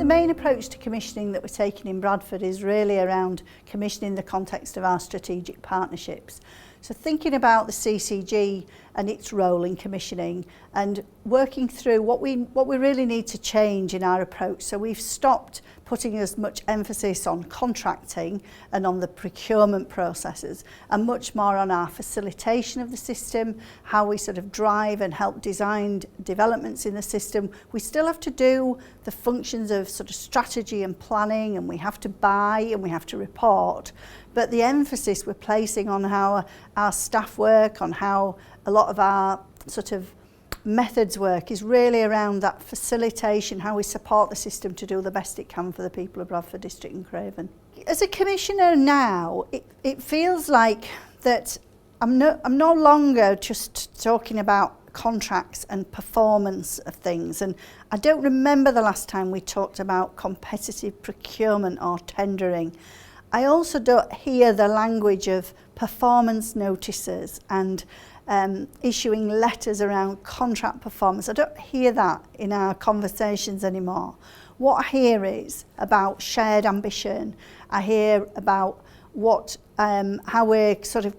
The main approach to commissioning that we're taking in Bradford is really around commissioning in the context of our strategic partnerships. So thinking about the CCG and its role in commissioning and working through what we really need to change in our approach. So we've stopped putting as much emphasis on contracting and on the procurement processes and much more on our facilitation of the system, how we sort of drive and help design developments in the system. We still have to do the functions of sort of strategy and planning, and we have to buy and we have to report. But the emphasis we're placing on how our staff work, on how a lot of our sort of methods work is really around that facilitation, how we support the system to do the best it can for the people of Bradford District and Craven. As a commissioner now, it feels like that I'm no longer just talking about contracts and performance of things, and I don't remember the last time we talked about competitive procurement or tendering. I also don't hear the language of performance notices and issuing letters around contract performance. I don't hear that in our conversations anymore. What I hear is about shared ambition. I hear about how we're sort of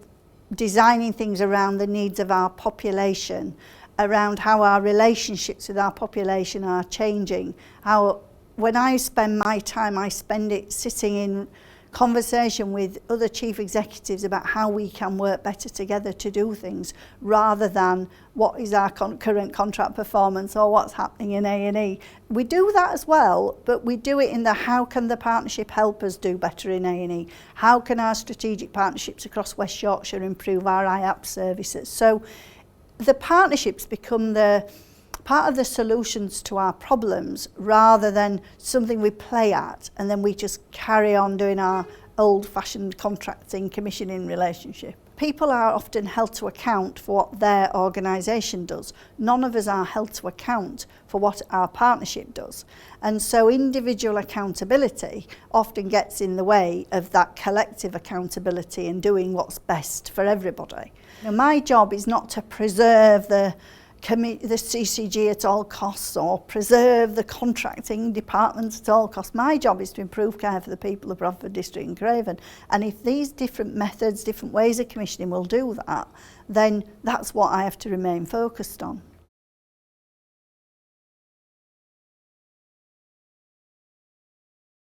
designing things around the needs of our population, around how our relationships with our population are changing. How when I spend my time, I spend it sitting in conversation with other chief executives about how we can work better together to do things, rather than what is our current contract performance or what's happening in A&E. We do that as well, but we do it in the how can the partnership help us do better in A&E? How can our strategic partnerships across West Yorkshire improve our IAP services? So the partnerships become the part of the solutions to our problems, rather than something we play at and then we just carry on doing our old-fashioned contracting commissioning relationship. People are often held to account for what their organisation does. None of us are held to account for what our partnership does. And so individual accountability often gets in the way of that collective accountability and doing what's best for everybody. Now, my job is not to preserve the CCG at all costs or preserve the contracting departments at all costs. My job is to improve care for the people of Bradford District and Craven. And if these different methods, different ways of commissioning will do that, then that's what I have to remain focused on.